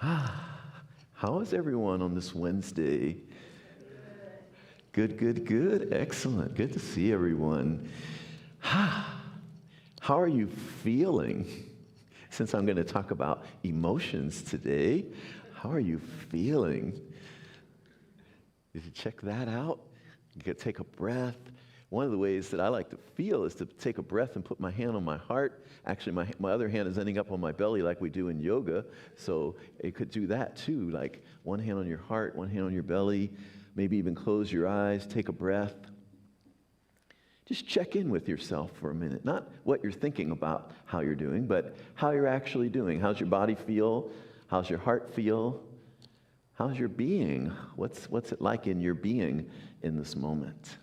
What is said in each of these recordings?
How is everyone on this Wednesday? Good, good, good. Excellent. Good to see everyone. How are you feeling? Since I'm going to talk about emotions today, how are you feeling? Did you check that out? You could take a breath. One of the ways that I like to feel is to take a breath and put my hand on my heart. Actually, my other hand is ending up on my belly like we do in yoga. So it could do that too, like one hand on your heart, one hand on your belly. Maybe even close your eyes, take a breath. Just check in with yourself for a minute. Not what you're thinking about how you're doing, but how you're actually doing. How's your body feel? How's your heart feel? How's your being? What's it like in your being in this moment?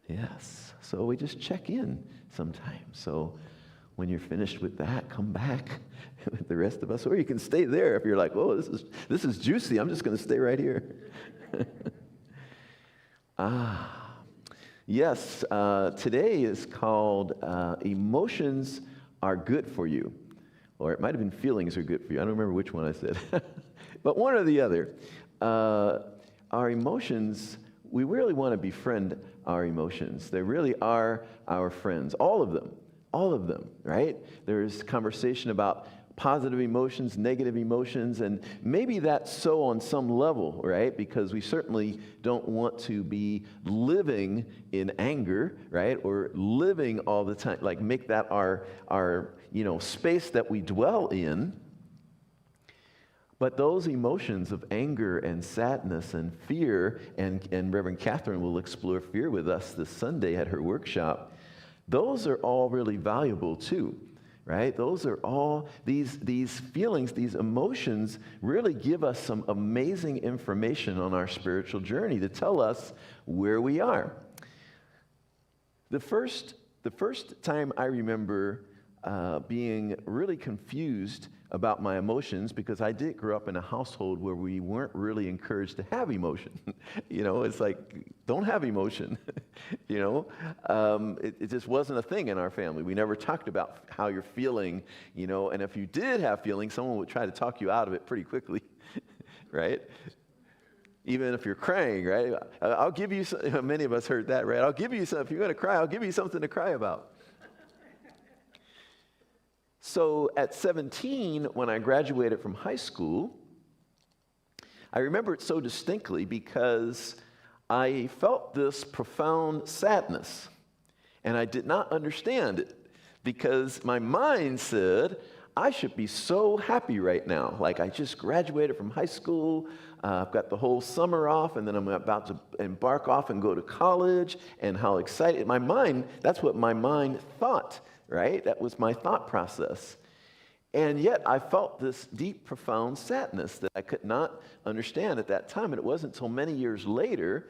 Yes. So we just check in sometimes. So when you're finished with that, come back with the rest of us. Or you can stay there if you're like, oh, this is juicy. I'm just going to stay right here. Yes. Today is called Emotions Are Good for You. Or it might have been Feelings Are Good for You. I don't remember which one I said. But one or the other. Our emotions, we really want to befriend our emotions. They really are our friends. All of them, right? There's conversation about positive emotions, negative emotions, and maybe that's so on some level, right? Because we certainly don't want to be living in anger, right? Or living all the time, like make that our space that we dwell in. But those emotions of anger and sadness and fear, and Reverend Catherine will explore fear with us this Sunday at her workshop, those are all really valuable too, right? Those are all, these feelings, these emotions really give us some amazing information on our spiritual journey to tell us where we are. The first time I remember being really confused about my emotions, because I did grow up in a household where we weren't really encouraged to have emotion. It's like, don't have emotion. It just wasn't a thing in our family. We never talked about how you're feeling, and if you did have feelings, someone would try to talk you out of it pretty quickly, right? Even if you're crying, right? I'll give you, many of us heard that, right? I'll give you some, if you're going to cry, I'll give you something to cry about. So at 17, when I graduated from high school, I remember it so distinctly because I felt this profound sadness, and I did not understand it because my mind said, I should be so happy right now. Like I just graduated from high school, I've got the whole summer off, and then I'm about to embark off and go to college, and how excited. My mind, that's what my mind thought. Right? That was my thought process. And yet I felt this deep, profound sadness that I could not understand at that time. And it wasn't until many years later,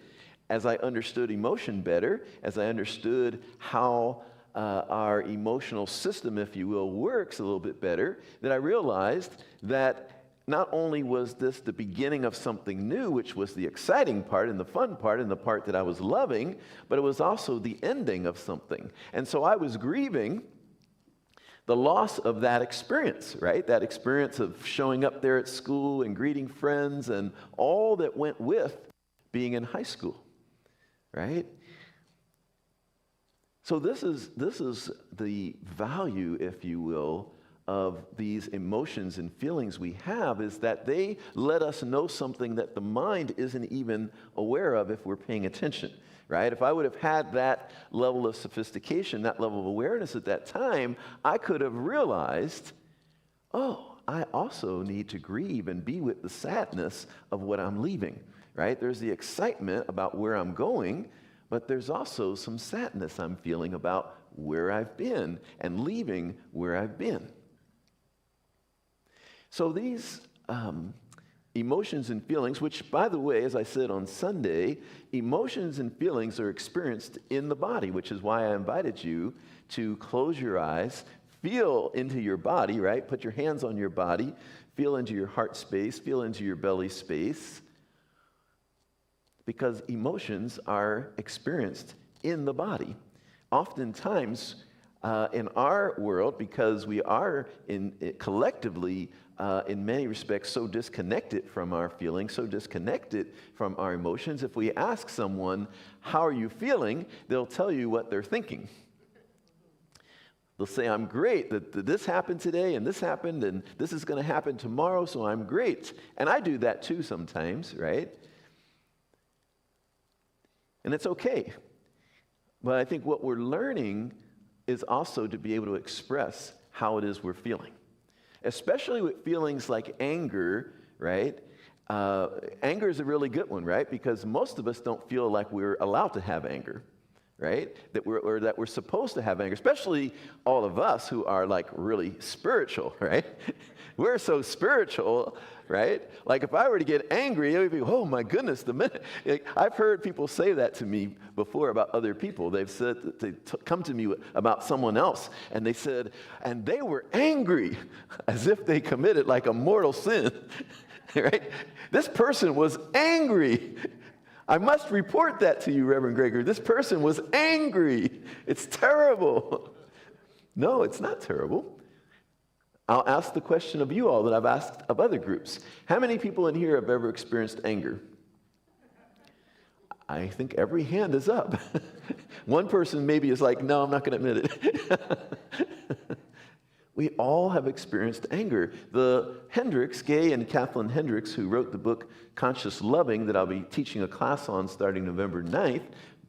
as I understood emotion better, as I understood how our emotional system, if you will, works a little bit better, that I realized that not only was this the beginning of something new, which was the exciting part and the fun part and the part that I was loving, but it was also the ending of something. And so I was grieving the loss of that experience, right? That experience of showing up there at school and greeting friends and all that went with being in high school, right? So this is the value, if you will, of these emotions and feelings we have, is that they let us know something that the mind isn't even aware of if we're paying attention, right? If I would have had that level of sophistication, that level of awareness at that time, I could have realized, oh, I also need to grieve and be with the sadness of what I'm leaving, right? There's the excitement about where I'm going, but there's also some sadness I'm feeling about where I've been and leaving where I've been. So these emotions and feelings, which, by the way, as I said on Sunday, emotions and feelings are experienced in the body, which is why I invited you to close your eyes, feel into your body, right? Put your hands on your body, feel into your heart space, feel into your belly space, because emotions are experienced in the body. Oftentimes, in our world, because we are collectively, in many respects, so disconnected from our feelings, so disconnected from our emotions. If we ask someone, how are you feeling? They'll tell you what they're thinking. They'll say, I'm great, that this happened today, and this happened, and this is going to happen tomorrow, so I'm great. And I do that too sometimes, right? And it's okay. But I think what we're learning is also to be able to express how it is we're feeling. Especially with feelings like anger, right? Anger is a really good one, right? Because most of us don't feel like we're allowed to have anger. Right? That we're supposed to have anger, especially all of us who are like really spiritual, right? We're so spiritual, right? Like if I were to get angry, it would be, oh my goodness, the minute. I've heard people say that to me before about other people. They've said that they come to me about someone else, and they said, and they were angry as if they committed like a mortal sin, right? This person was angry. I must report that to you, Reverend Gregory. This person was angry. It's terrible. No, it's not terrible. I'll ask the question of you all that I've asked of other groups. How many people in here have ever experienced anger? I think every hand is up. One person maybe is like, no, I'm not going to admit it. We all have experienced anger. The Hendricks, Gay and Kathleen Hendricks, who wrote the book Conscious Loving that I'll be teaching a class on starting November 9th,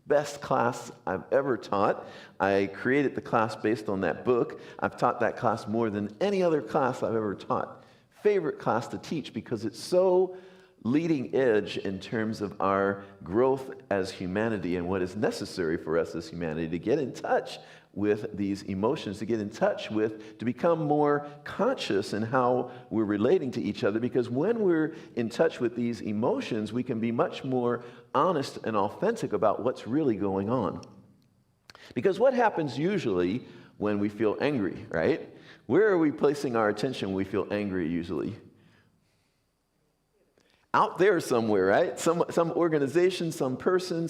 best class I've ever taught. I created the class based on that book. I've taught that class more than any other class I've ever taught. Favorite class to teach because it's so leading edge in terms of our growth as humanity and what is necessary for us as humanity to get in touch with these emotions, to get in touch with, to become more conscious in how we're relating to each other. Because when we're in touch with these emotions, we can be much more honest and authentic about what's really going on. Because what happens usually when we feel angry, right? Where are we placing our attention when we feel angry usually? Out there somewhere, right? Some organization, some person,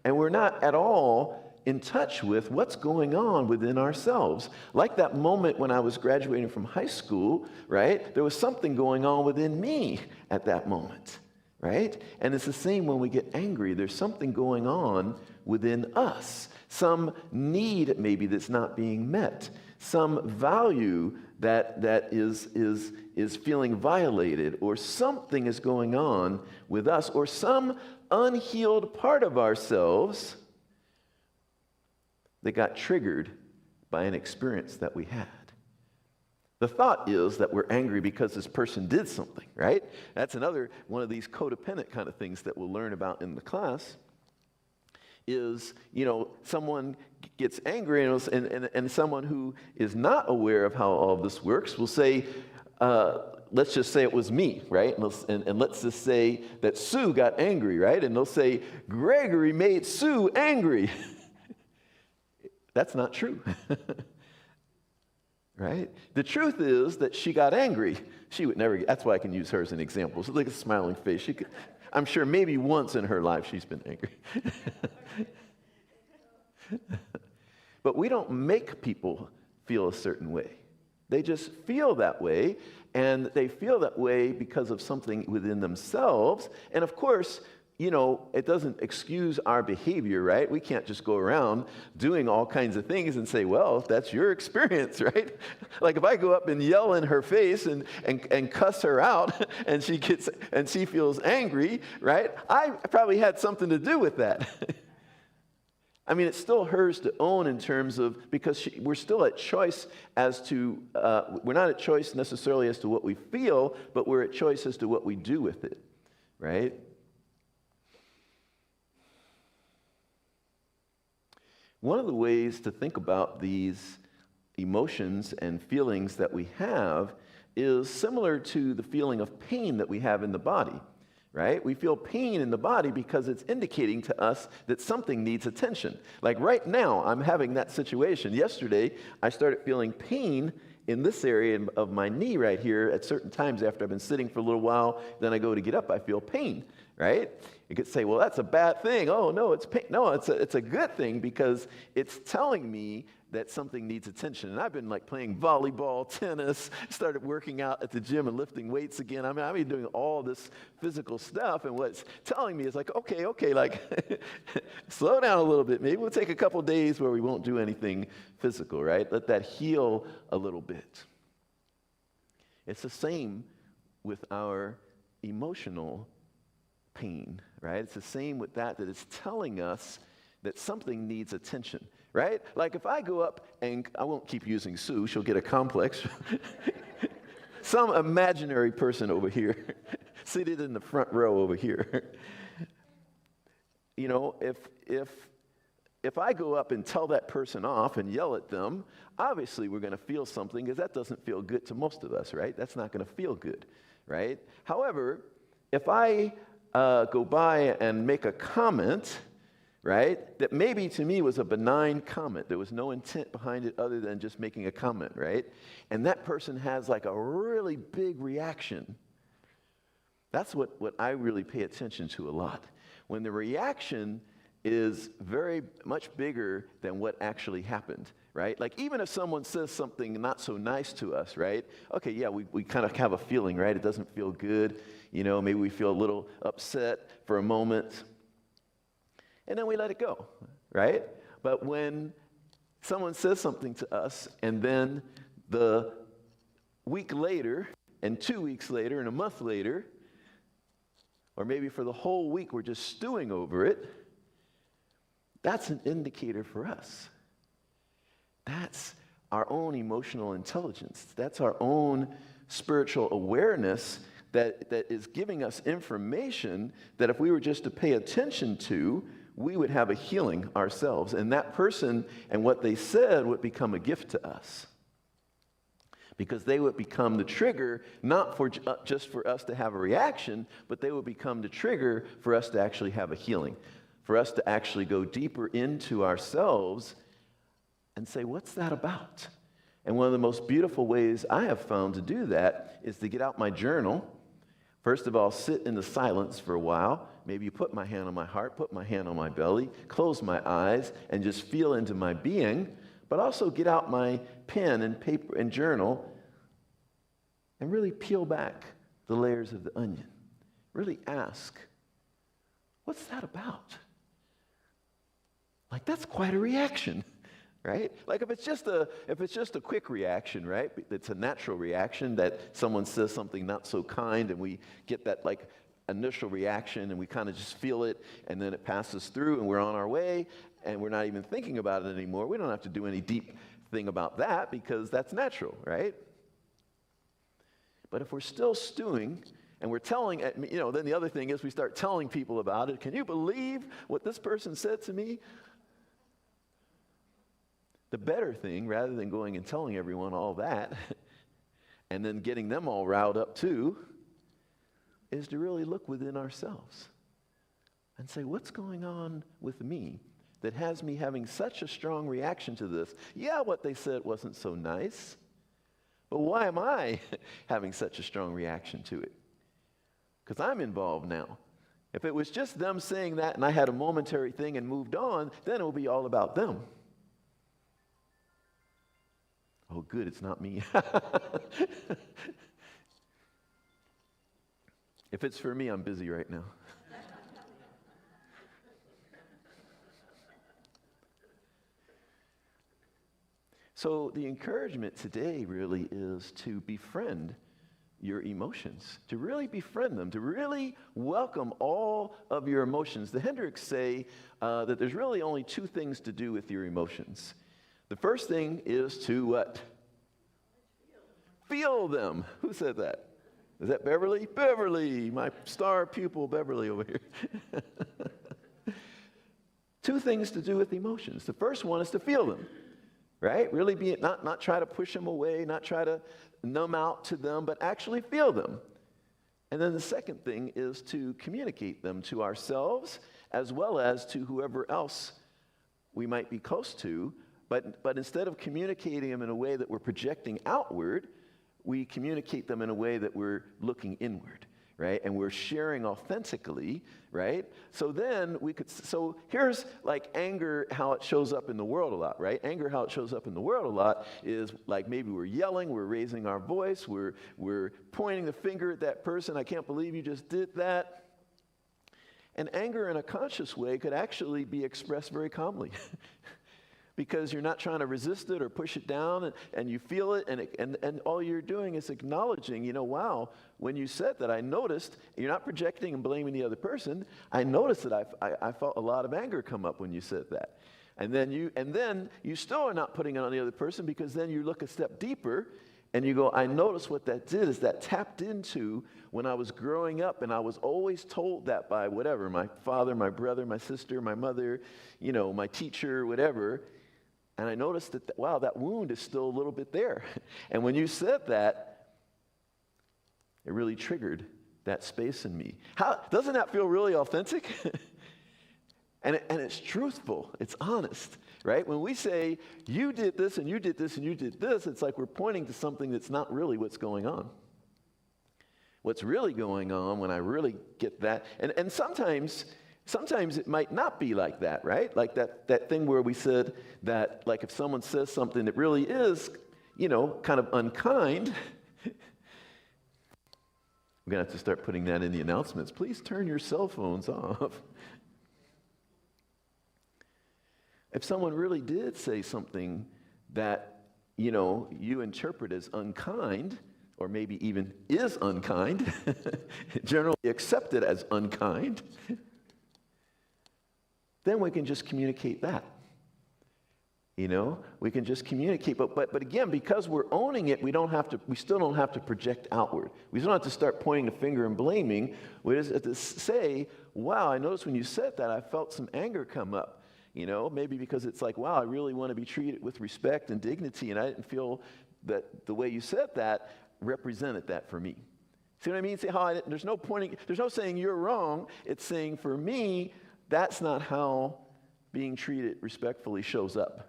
and we're not at all in touch with what's going on within ourselves. Like that moment when I was graduating from high school, right? There was something going on within me at that moment, right? And it's the same when we get angry. There's something going on within us. Some need maybe that's not being met. Some value that is feeling violated, or something is going on with us, or some unhealed part of ourselves that got triggered by an experience that we had. The thought is that we're angry because this person did something, right? That's another one of these codependent kind of things that we'll learn about in the class is, someone gets angry and someone who is not aware of how all of this works will say, let's just say it was me, right? And let's just say that Sue got angry, right? And they'll say, Gregory made Sue angry. That's not true, right? The truth is that she got angry. She would never that's why I can use her as an example. So look at the smiling face. I'm sure maybe once in her life she's been angry. But we don't make people feel a certain way. They just feel that way, and they feel that way because of something within themselves. And of course, it doesn't excuse our behavior, right? We can't just go around doing all kinds of things and say, well, that's your experience, right? Like if I go up and yell in her face and cuss her out and she feels angry, right? I probably had something to do with that. I mean, it's still hers to own in terms of, because we're still at choice as to, we're not at choice necessarily as to what we feel, but we're at choice as to what we do with it, right? One of the ways to think about these emotions and feelings that we have is similar to the feeling of pain that we have in the body, right? We feel pain in the body because it's indicating to us that something needs attention. Like right now, I'm having that situation. Yesterday, I started feeling pain in this area of my knee right here at certain times after I've been sitting for a little while. Then I go to get up, I feel pain, right? You could say, well, that's a bad thing. Oh, no, it's pain. No, it's a good thing because it's telling me that something needs attention. And I've been like playing volleyball, tennis, started working out at the gym and lifting weights again. I mean, I've been doing all this physical stuff, and what it's telling me is like, okay, like slow down a little bit. Maybe we'll take a couple days where we won't do anything physical, right? Let that heal a little bit. It's the same with our emotional pain, right? It's the same with that it's telling us that something needs attention, right? Like if I go up and I won't keep using Sue, she'll get a complex. Some imaginary person over here, seated in the front row over here. You know, if I go up and tell that person off and yell at them, obviously we're going to feel something, because that doesn't feel good to most of us, right? That's not going to feel good, right? However, if I go by and make a comment, right, that maybe to me was a benign comment, there was no intent behind it other than just making a comment, right? And that person has like a really big reaction. That's what I really pay attention to a lot. When the reaction is very much bigger than what actually happened, right? Like even if someone says something not so nice to us, right? Okay, yeah, we kind of have a feeling, right? It doesn't feel good. You know, maybe we feel a little upset for a moment. And then we let it go, right? But when someone says something to us, and then the week later, and 2 weeks later, and a month later, or maybe for the whole week we're just stewing over it, that's an indicator for us. That's our own emotional intelligence. That's our own spiritual awareness that is giving us information that if we were just to pay attention to, we would have a healing ourselves. And that person and what they said would become a gift to us. Because they would become the trigger, not for just for us to have a reaction, but they would become the trigger for us to actually have a healing. For us to actually go deeper into ourselves and say, what's that about? And one of the most beautiful ways I have found to do that is to get out my journal. First of all, sit in the silence for a while. Maybe you put my hand on my heart, put my hand on my belly, close my eyes, and just feel into my being. But also get out my pen and paper and journal and really peel back the layers of the onion. Really ask, what's that about? Like, that's quite a reaction, right? Like if it's just a quick reaction, right? It's a natural reaction that someone says something not so kind, and we get that like initial reaction, and we kind of just feel it, and then it passes through, and we're on our way, and we're not even thinking about it anymore. We don't have to do any deep thing about that because that's natural, right? But if we're still stewing, and we're telling, you know, then the other thing is we start telling people about it. Can you believe what this person said to me? The better thing, rather than going and telling everyone all that, and then getting them all riled up too, is to really look within ourselves and say, what's going on with me that has me having such a strong reaction to this? Yeah, what they said wasn't so nice, but why am I having such a strong reaction to it? Because I'm involved now. If it was just them saying that and I had a momentary thing and moved on, then it would be all about them. Oh, good, it's not me. If it's for me, I'm busy right now. So the encouragement today really is to befriend your emotions, to really befriend them, to really welcome all of your emotions. The Hendricks say that there's really only two things to do with your emotions. The first thing is to what? Feel them. Who said that? Is that Beverly? Beverly, my star pupil Beverly over here. Two things to do with emotions. The first one is to feel them, right? Really be not try to push them away, not try to numb out to them, but actually feel them. And then the second thing is to communicate them to ourselves as well as to whoever else we might be close to. But instead of communicating them in a way that we're projecting outward, we communicate them in a way that we're looking inward, right? And we're sharing authentically, right? So here's like anger, how it shows up in the world a lot, right? Anger, how it shows up in the world a lot is like maybe we're yelling, we're raising our voice, we're pointing the finger at that person. I can't believe you just did that. And anger in a conscious way could actually be expressed very calmly. Because you're not trying to resist it or push it down, and you feel it, and all you're doing is acknowledging, wow, when you said that, I noticed, you're not projecting and blaming the other person, I noticed that I felt a lot of anger come up when you said that. And then you still are not putting it on the other person, because then you look a step deeper, and you go, I noticed what that did is that tapped into when I was growing up, and I was always told that by whatever, my father, my brother, my sister, my mother, my teacher, whatever. And I noticed that, wow, that wound is still a little bit there. And when you said that, it really triggered that space in me. Doesn't that feel really authentic? and it's truthful. It's honest, right? When we say, you did this, and you did this, and you did this, it's like we're pointing to something that's not really what's going on. What's really going on, when I really get that, and sometimes it might not be like that, right? Like that thing where we said that, like, if someone says something that really is, kind of unkind, we're going to have to start putting that in the announcements. Please turn your cell phones off. If someone really did say something that, you interpret as unkind, or maybe even is unkind, generally accepted as unkind, then we can just communicate that. We can just communicate, but again, because we're owning it, we still don't have to project outward. We still don't have to start pointing the finger and blaming. We just have to say, wow, I noticed when you said that, I felt some anger come up. Maybe because it's like, wow, I really want to be treated with respect and dignity, and I didn't feel that the way you said that represented that for me. See what I mean? See how there's no saying you're wrong. It's saying, for me, that's not how being treated respectfully shows up.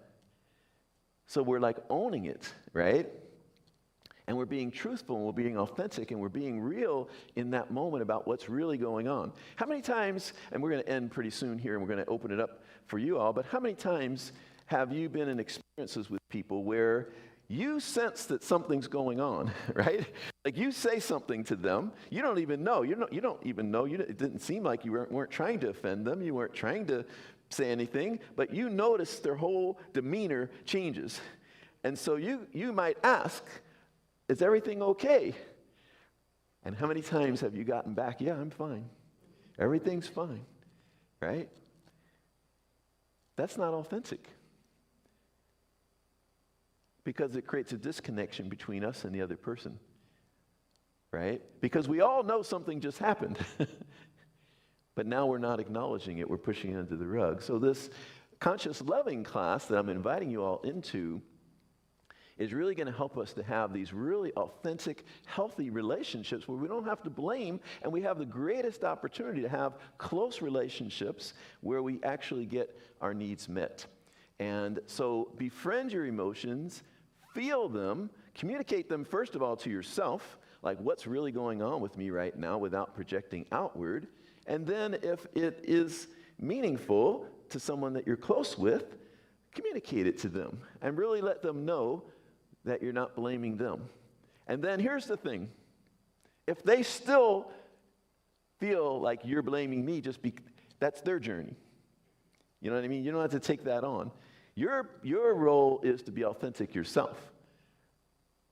So we're like owning it, right? And we're being truthful, and we're being authentic, and we're being real in that moment about what's really going on. How many times, and we're going to end pretty soon here, and we're going to open it up for you all, but how many times have you been in experiences with people where you sense that something's going on, right? Like you say something to them, you don't even know. You don't even know. It didn't seem like you weren't trying to offend them. You weren't trying to say anything, but you notice their whole demeanor changes. And so you might ask, is everything okay? And how many times have you gotten back, yeah, I'm fine. Everything's fine, right? That's not authentic. Because it creates a disconnection between us and the other person, right? Because we all know something just happened, but now we're not acknowledging it. We're pushing it under the rug. So this conscious loving class that I'm inviting you all into is really going to help us to have these really authentic, healthy relationships where we don't have to blame, and we have the greatest opportunity to have close relationships where we actually get our needs met. And so befriend your emotions, feel them, communicate them first of all to yourself, like what's really going on with me right now without projecting outward. And then if it is meaningful to someone that you're close with, communicate it to them and really let them know that you're not blaming them. And then here's the thing. If they still feel like you're blaming me, that's their journey. You know what I mean? You don't have to take that on. Your role is to be authentic yourself.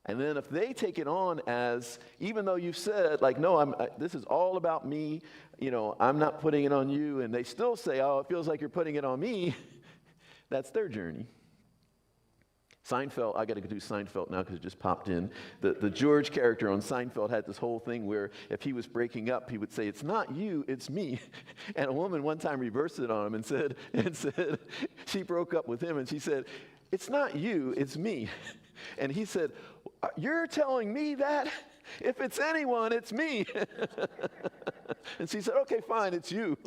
And then if they take it on as, even though you've said, like, no, this is all about me, I'm not putting it on you, and they still say, oh, it feels like you're putting it on me, that's their journey. Seinfeld, I got to do Seinfeld now because it just popped in. The George character on Seinfeld had this whole thing where if he was breaking up, he would say, it's not you, it's me. And a woman one time reversed it on him and said, she broke up with him and she said, it's not you, it's me. And he said, you're telling me that? If it's anyone, it's me. And she said, okay, fine, it's you.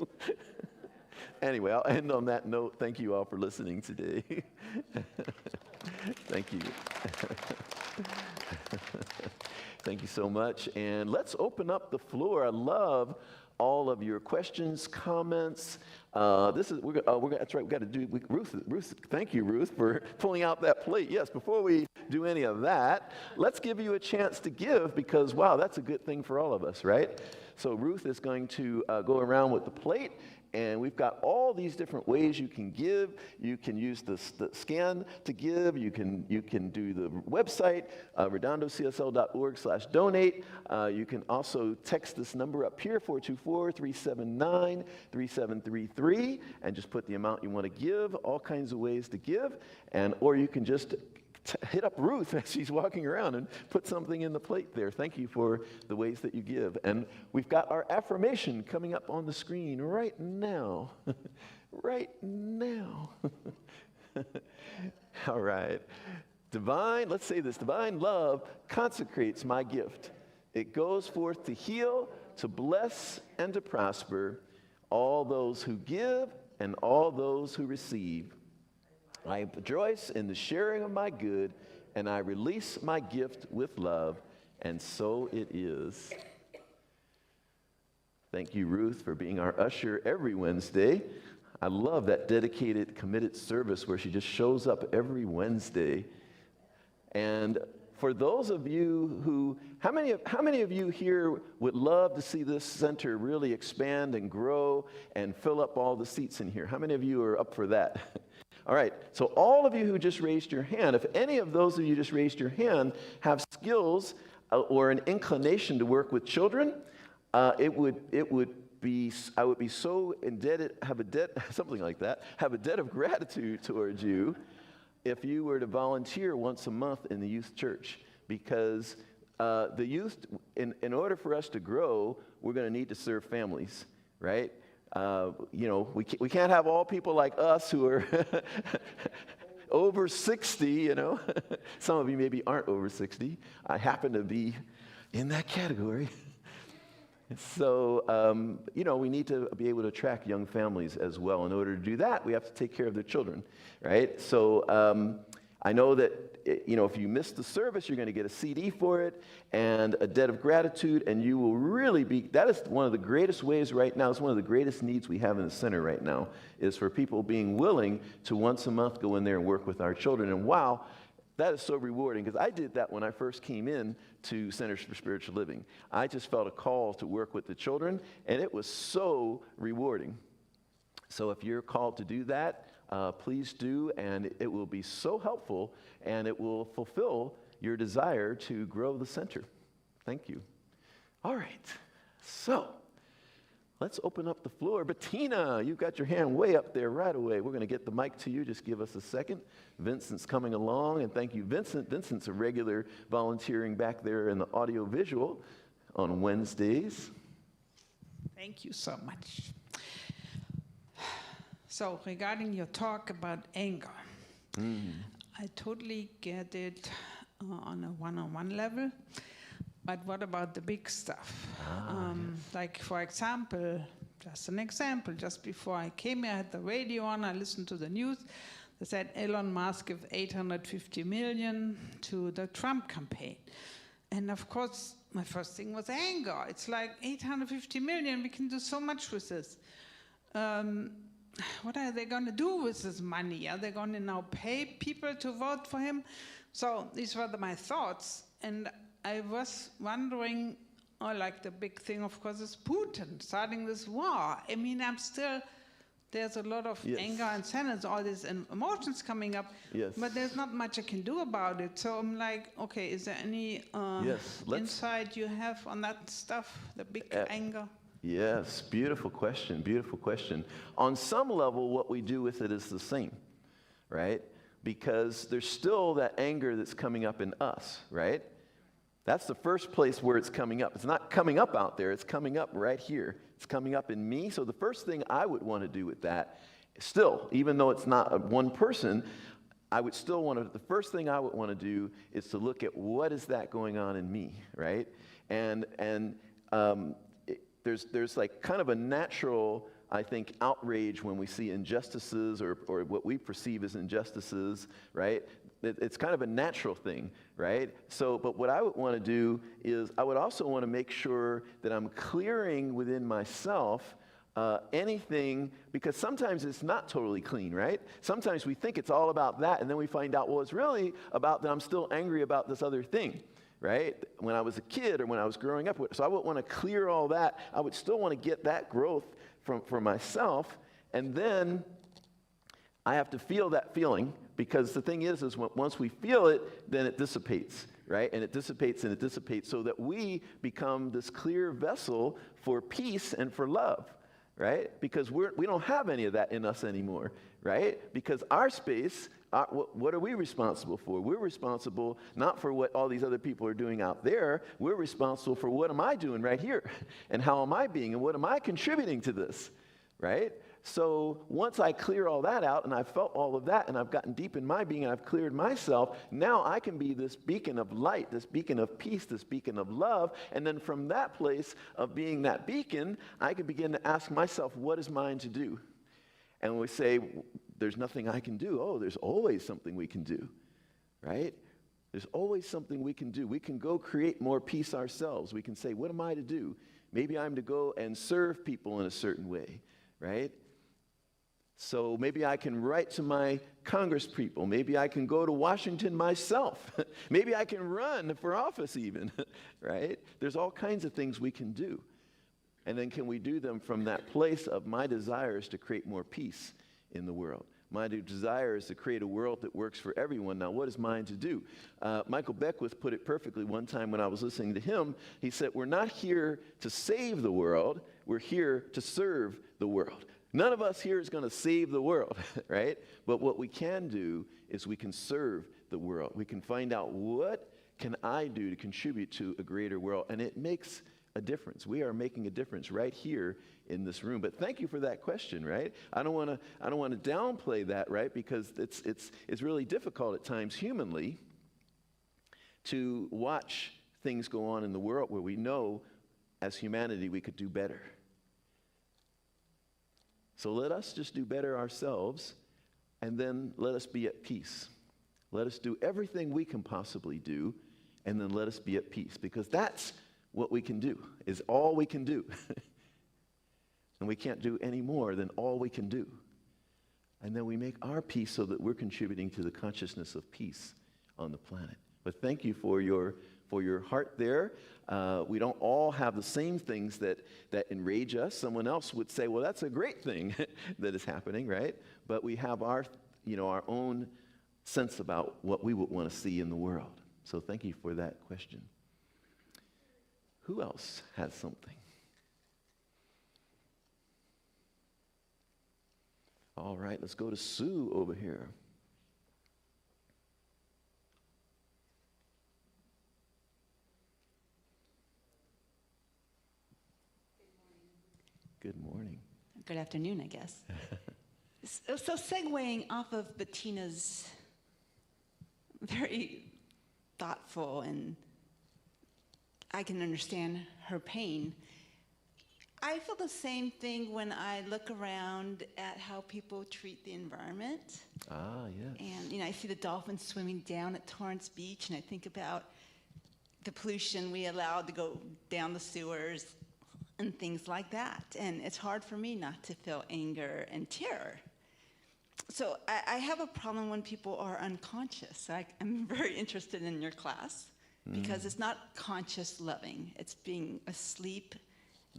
Anyway, I'll end on that note. Thank you all for listening today. Thank you. Thank you so much. And let's open up the floor. I love all of your questions, comments. That's right. We got to do Ruth. Thank you, Ruth, for pulling out that plate. Yes. Before we do any of that, let's give you a chance to give because wow, that's a good thing for all of us, right? So Ruth is going to go around with the plate. And we've got all these different ways you can give. You can use the scan to give. You can do the website, redondocsl.org/donate. You can also text this number up here, 424-379-3733, and just put the amount you want to give, all kinds of ways to give. Or you can just hit up Ruth as she's walking around and put something in the plate there. Thank you for the ways that you give. And we've got our affirmation coming up on the screen right now. Right now. All right. Let's say this, divine love consecrates my gift. It goes forth to heal, to bless, and to prosper all those who give and all those who receive. I rejoice in the sharing of my good, and I release my gift with love, and so it is. Thank you, Ruth, for being our usher every Wednesday. I love that dedicated, committed service where she just shows up every Wednesday. And for those of you who, how many of you here would love to see this center really expand and grow and fill up all the seats in here? How many of you are up for that? All right, so all of you who just raised your hand, if any of those of you just raised your hand have skills or an inclination to work with children, I would be so indebted, have a debt of gratitude towards you if you were to volunteer once a month in the youth church, because the youth, in order for us to grow, we're going to need to serve families, right? We can't have all people like us who are over 60, Some of you maybe aren't over 60. I happen to be in that category. So, we need to be able to attract young families as well. In order to do that, we have to take care of their children, right? So I know that, if you miss the service, you're going to get a CD for it and a debt of gratitude, and you will really that is one of the greatest ways right now, it's one of the greatest needs we have in the center right now, is for people being willing to once a month go in there and work with our children. And wow, that is so rewarding, because I did that when I first came in to Centers for Spiritual Living. I just felt a call to work with the children, and it was so rewarding. So if you're called to do that, please do, and it will be so helpful, and it will fulfill your desire to grow the center. Thank you. All right, so let's open up the floor. Bettina, you've got your hand way up there right away. We're going to get the mic to you. Just give us a second. Vincent's coming along, and thank you, Vincent. Vincent's a regular volunteering back there in the audio-visual on Wednesdays. Thank you so much. So regarding your talk about anger, I totally get it on a one-on-one level, but what about the big stuff? Like, for example, just before I came here, I had the radio on, I listened to the news. They said Elon Musk gave $850 million to the Trump campaign. And of course, my first thing was anger. It's like $850 million, we can do so much with this. What are they going to do with this money? Are they going to now pay people to vote for him? So these were my thoughts. And I was wondering, like the big thing, of course, is Putin starting this war. I mean, there's a lot of anger and sadness, all these emotions coming up, but there's not much I can do about it. So I'm like, okay, is there any insight you have on that stuff, the big anger? Yes, beautiful question, beautiful question. On some level, what we do with it is the same, right? Because there's still that anger that's coming up in us, right? That's the first place where it's coming up. It's not coming up out there, it's coming up right here. It's coming up in me. So the first thing I would want to do with that, still, even though it's not one person, the first thing I would want to do is to look at what is that going on in me, right? And there's like kind of a natural, I think, outrage when we see injustices or what we perceive as injustices, right? it's kind of a natural thing, right? So, but what I would want to do is I would also want to make sure that I'm clearing within myself anything, because sometimes it's not totally clean, right? Sometimes we think it's all about that, and then we find out, well, it's really about that I'm still angry about this other thing, right? When I was a kid or when I was growing up. So I would want to clear all that. I would still want to get that growth for myself, and then I have to feel that feeling, because the thing is once we feel it, then it dissipates, right? And it dissipates and it dissipates so that we become this clear vessel for peace and for love, right? Because we don't have any of that in us anymore, right? Because our space, what are we responsible for? We're responsible not for what all these other people are doing out there. We're responsible for what am I doing right here? And how am I being? And what am I contributing to this, right? So once I clear all that out, and I've felt all of that, and I've gotten deep in my being, and I've cleared myself, now I can be this beacon of light, this beacon of peace, this beacon of love. And then from that place of being that beacon, I can begin to ask myself, what is mine to do? And when we say, there's nothing I can do, oh, there's always something we can do, right? There's always something we can do. We can go create more peace ourselves. We can say, what am I to do? Maybe I'm to go and serve people in a certain way, right? So maybe I can write to my Congress people. Maybe I can go to Washington myself. Maybe I can run for office even, right? There's all kinds of things we can do. And then can we do them from that place of my desire is to create more peace in the world. My desire is to create a world that works for everyone. Now, what is mine to do? Michael Beckwith put it perfectly one time when I was listening to him. He said, we're not here to save the world. We're here to serve the world. None of us here is going to save the world, right? But what we can do is we can serve the world. We can find out, what can I do to contribute to a greater world? And it makes a difference. We are making a difference right here in this room. But thank you for that question, right? I don't want to downplay that, right? Because it's really difficult at times humanly to watch things go on in the world where we know as humanity we could do better. So let us just do better ourselves, and then let us be at peace. Let us do everything we can possibly do, and then let us be at peace, because that's what we can do, is all we can do. And we can't do any more than all we can do. And then we make our peace so that we're contributing to the consciousness of peace on the planet. But thank you for your heart there. We don't all have the same things that enrage us. Someone else would say, well, that's a great thing that is happening, right? But we have our own sense about what we would want to see in the world. So thank you for that question. Who else has something? All right, let's go to Sue over here. Good morning. Good afternoon, I guess. So segueing off of Bettina's very thoughtful, and I can understand her pain, I feel the same thing when I look around at how people treat the environment. Ah, yes. And, I see the dolphins swimming down at Torrance Beach, and I think about the pollution we allowed to go down the sewers and things like that. And it's hard for me not to feel anger and terror. So I have a problem when people are unconscious. I'm very interested in your class because it's not conscious loving. It's being asleep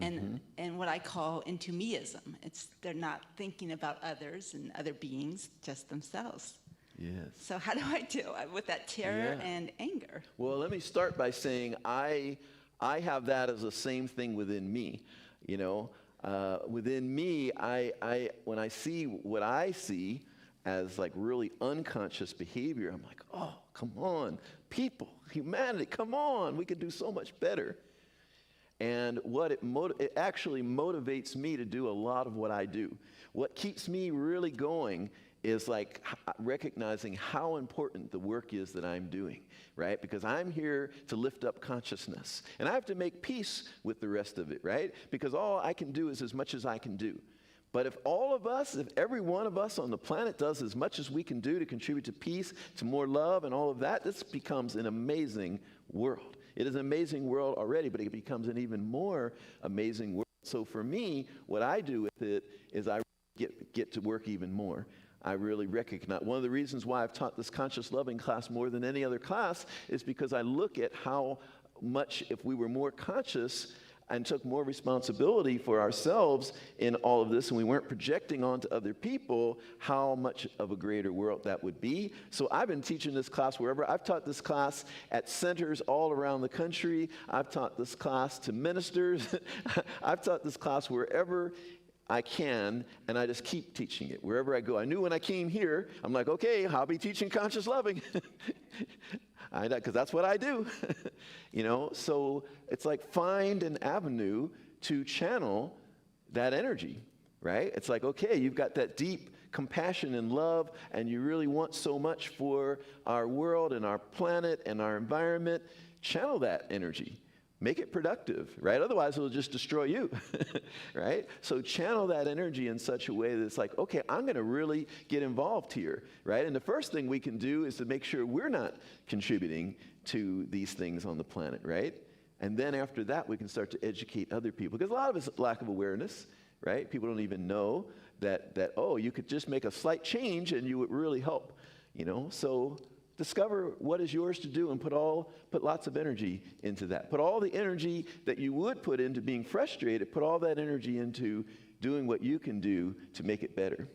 and what I call into meism. They're not thinking about others and other beings, just themselves. Yes. So how do I deal with that terror and anger? Well, let me start by saying I have that as the same thing within me. Within me, when I see what I see as like really unconscious behavior, I'm like, oh, come on, people, humanity, come on, we could do so much better. And what it actually motivates me to do a lot of what I do. What keeps me really going is like recognizing how important the work is that I'm doing, right? Because I'm here to lift up consciousness. And I have to make peace with the rest of it, right? Because all I can do is as much as I can do. But if every one of us on the planet does as much as we can do to contribute to peace, to more love and all of that, this becomes an amazing world. It is an amazing world already, but it becomes an even more amazing world. So for me, what I do with it is I get to work even more. I really recognize, one of the reasons why I've taught this conscious loving class more than any other class is because I look at how much, if we were more conscious and took more responsibility for ourselves in all of this, and we weren't projecting onto other people, how much of a greater world that would be. So I've been teaching this class wherever. I've taught this class at centers all around the country. I've taught this class to ministers. I've taught this class wherever I can, and I just keep teaching it wherever I go. I knew when I came here, I'm like, okay, I'll be teaching conscious loving. Because that's what I do. So it's like find an avenue to channel that energy, right? It's like, okay, you've got that deep compassion and love, and you really want so much for our world and our planet and our environment. Channel that energy. Make it productive, right? Otherwise, it'll just destroy you, right? So channel that energy in such a way that it's like, okay, I'm going to really get involved here, right? And the first thing we can do is to make sure we're not contributing to these things on the planet, right? And then after that, we can start to educate other people. Because a lot of it's lack of awareness, right? People don't even know that oh, you could just make a slight change and you would really help, So discover what is yours to do and put lots of energy into that. Put all the energy that you would put into being frustrated, put all that energy into doing what you can do to make it better.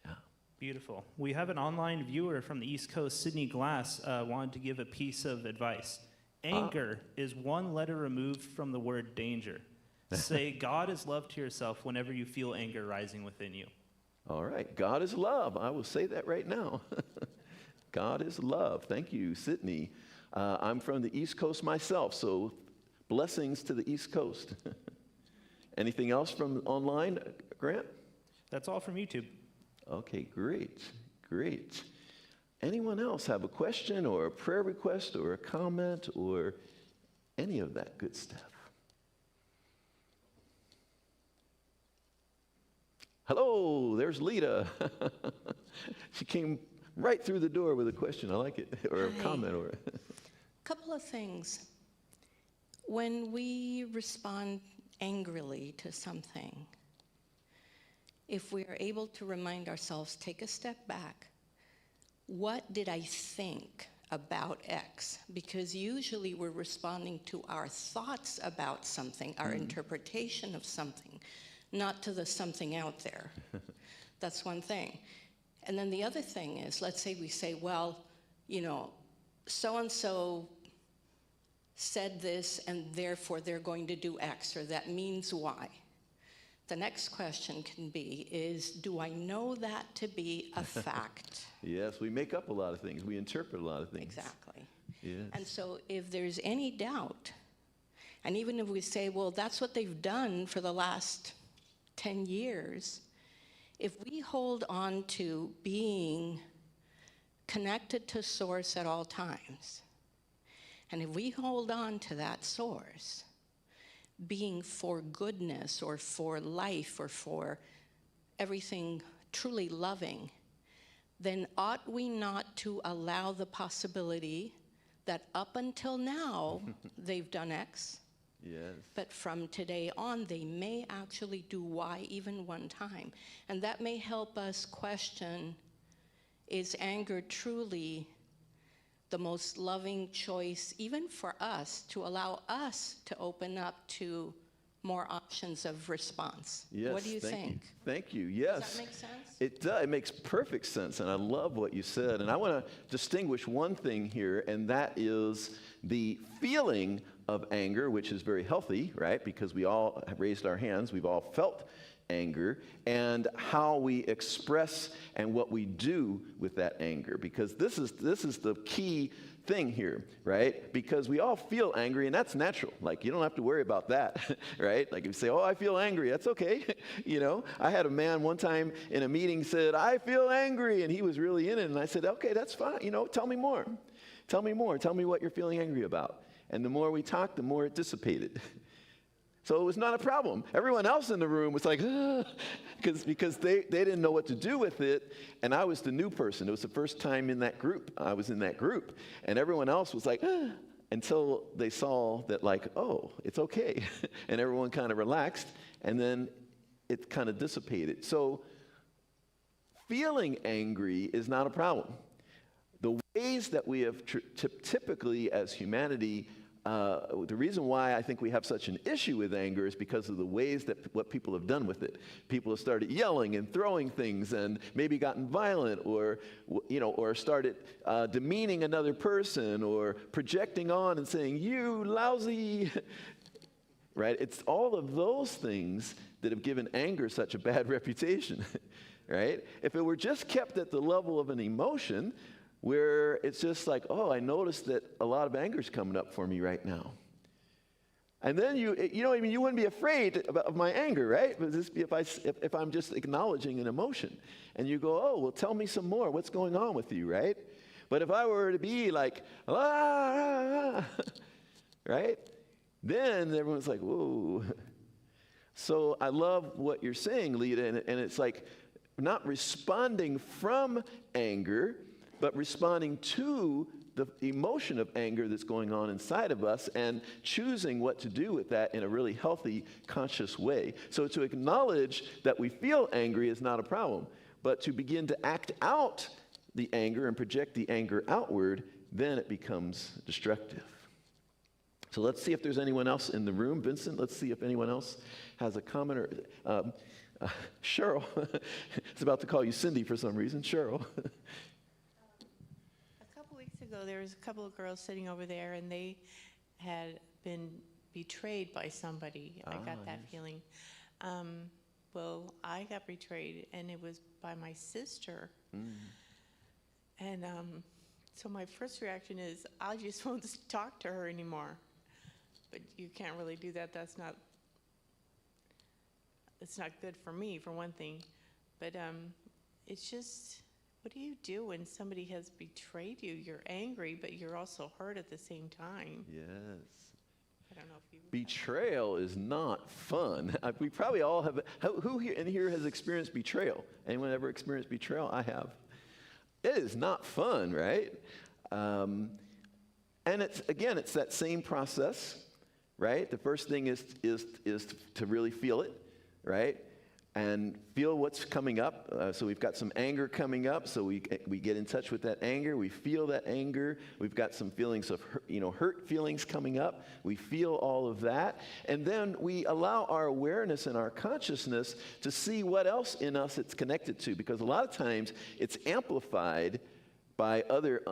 Yeah. Beautiful. We have an online viewer from the East Coast, Sydney Glass, wanted to give a piece of advice. Anger is one letter removed from the word danger. Say, God is love to yourself whenever you feel anger rising within you. All right. God is love. I will say that right now. God is love. Thank you, Sydney. I'm from the East Coast myself, so blessings to the East Coast. Anything else from online, Grant? That's all from YouTube. Okay, great. Anyone else have a question or a prayer request or a comment or any of that good stuff? Hello, there's Lita. She came right through the door with a question. I like it, or a comment, or. Couple of things. When we respond angrily to something, if we are able to remind ourselves, take a step back, what did I think about X? Because usually we're responding to our thoughts about something, our interpretation of something, not to the something out there. That's one thing. And then the other thing is, let's say we say, well, so-and-so said this, and therefore they're going to do X, or that means Y. The next question can be is, do I know that to be a fact? Yes, we make up a lot of things. We interpret a lot of things. Exactly. Yes. And so if there's any doubt, and even if we say, well, that's what they've done for the last 10 years, if we hold on to being connected to source at all times, and if we hold on to that source, being for goodness or for life or for everything truly loving, then ought we not to allow the possibility that up until now they've done X, Yes. but from today on, they may actually do Y even one time. And that may help us question, is anger truly the most loving choice, even for us, to allow us to open up to more options of response? Yes, What do you think? Thank you. Yes. Does that make sense? It does. It makes perfect sense, and I love what you said. And I want to distinguish one thing here, and that is the feeling of anger, which is very healthy, right? Because we all have raised our hands. We've all felt anger, and how we express and what we do with that anger. Because this is the key thing here, right? Because we all feel angry, and that's natural. Like, you don't have to worry about that, right? Like, if you say, oh, I feel angry, that's okay. I had a man one time in a meeting said, I feel angry, and he was really in it, and I said, okay, that's fine. Tell me more. Tell me more. Tell me what you're feeling angry about. And the more we talked, the more it dissipated. So it was not a problem. Everyone else in the room was like, because they didn't know what to do with it, and I was the new person. It was the first time in that group. I was in that group, and everyone else was like, until they saw that, like, oh, it's okay. And everyone kind of relaxed, and then it kind of dissipated. So feeling angry is not a problem. The ways that we have typically as humanity, the reason why I think we have such an issue with anger is because of the ways that what people have done with it. People have started yelling and throwing things and maybe gotten violent or started demeaning another person or projecting on and saying, you lousy, right? It's all of those things that have given anger such a bad reputation, right? If it were just kept at the level of an emotion, where it's just like, oh, I noticed that a lot of anger is coming up for me right now. And then you wouldn't be afraid of my anger, right? If I'm just acknowledging an emotion. And you go, oh, well, tell me some more. What's going on with you, right? But if I were to be like, right? Then everyone's like, whoa. So I love what you're saying, Lita, and it's like not responding from anger, but responding to the emotion of anger that's going on inside of us and choosing what to do with that in a really healthy, conscious way. So to acknowledge that we feel angry is not a problem, but to begin to act out the anger and project the anger outward, then it becomes destructive. So let's see if there's anyone else in the room. Vincent, let's see if anyone else has a comment. Or Cheryl, it's about to call you Cindy for some reason. Cheryl. Ago, there was a couple of girls sitting over there, and they had been betrayed by somebody. I got that feeling. Well, I got betrayed, and it was by my sister. And so my first reaction is, I just won't talk to her anymore. But you can't really do that. It's not good for me, for one thing. But it's just, what do you do when somebody has betrayed you? You're angry, but you're also hurt at the same time. Yes. I don't know if you... Betrayal is not fun. We probably all have. Who here has experienced betrayal? Anyone ever experienced betrayal? I have. It is not fun, right? And it's that same process, right? The first thing is to really feel it, right? And feel what's coming up. So we've got some anger coming up, so we get in touch with that anger. We feel that anger. We've got some feelings of hurt feelings coming up. We feel all of that. And then we allow our awareness and our consciousness to see what else in us it's connected to, because a lot of times it's amplified by other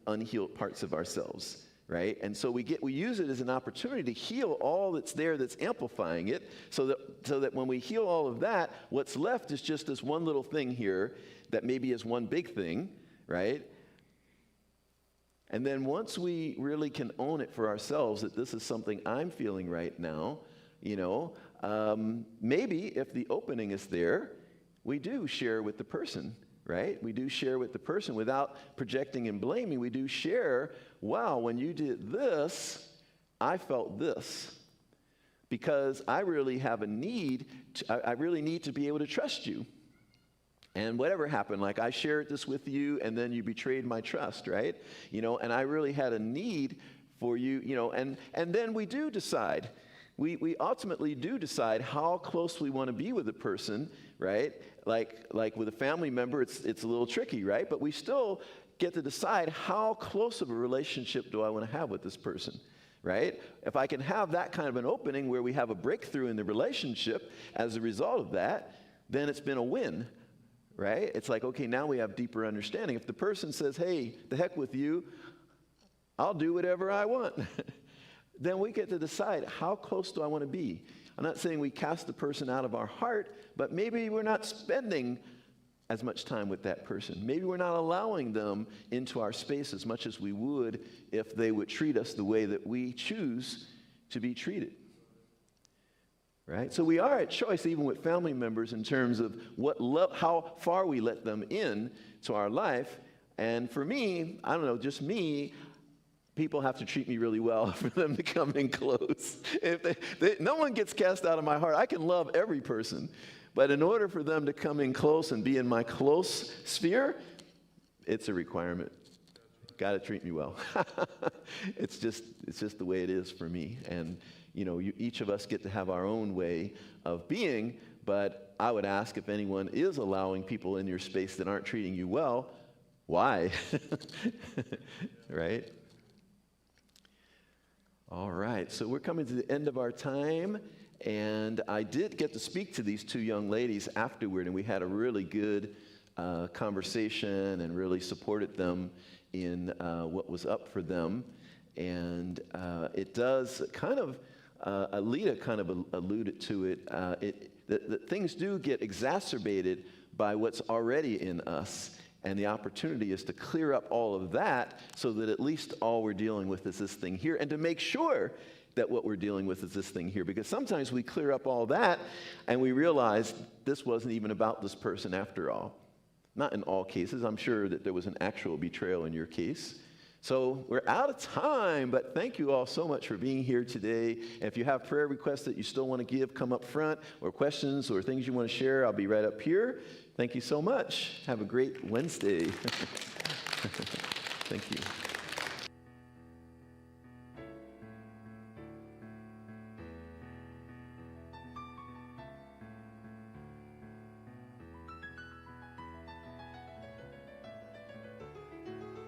unhealed parts of ourselves. Right? And so we use it as an opportunity to heal all that's there that's amplifying it, so that when we heal all of that, what's left is just this one little thing here that maybe is one big thing, right? And then once we really can own it for ourselves that this is something I'm feeling right now, maybe if the opening is there, we do share with the person. Right? We do share with the person without projecting and blaming. We do share, wow, when you did this, I felt this. Because I really have a need, I really need to be able to trust you. And whatever happened, like I shared this with you and then you betrayed my trust, right? And I really had a need for you, and then we do decide. We ultimately do decide how close we want to be with a person, right? Like with a family member, it's a little tricky, right? But we still get to decide how close of a relationship do I want to have with this person, right? If I can have that kind of an opening where we have a breakthrough in the relationship as a result of that, then it's been a win, right? It's like, okay, now we have deeper understanding. If the person says, hey, the heck with you, I'll do whatever I want. Then we get to decide, how close do I want to be? I'm not saying we cast the person out of our heart, but maybe we're not spending as much time with that person. Maybe we're not allowing them into our space as much as we would if they would treat us the way that we choose to be treated. Right? So we are at choice even with family members in terms of how far we let them in to our life. And for me, I don't know, just me, people have to treat me really well for them to come in close. If no one gets cast out of my heart. I can love every person, but in order for them to come in close and be in my close sphere, it's a requirement. Got to treat me well. It's just the way it is for me. And each of us get to have our own way of being, but I would ask if anyone is allowing people in your space that aren't treating you well, why? Right? All right, so we're coming to the end of our time, and I did get to speak to these two young ladies afterward, and we had a really good conversation and really supported them in what was up for them. And it does kind of, Alita kind of alluded to it, that things do get exacerbated by what's already in us. And the opportunity is to clear up all of that so that at least all we're dealing with is this thing here, and to make sure that what we're dealing with is this thing here. Because sometimes we clear up all that and we realize this wasn't even about this person after all. Not in all cases. I'm sure that there was an actual betrayal in your case. So we're out of time, but thank you all so much for being here today. And if you have prayer requests that you still want to give, come up front, or questions or things you want to share, I'll be right up here. Thank you so much. Have a great Wednesday. Thank you.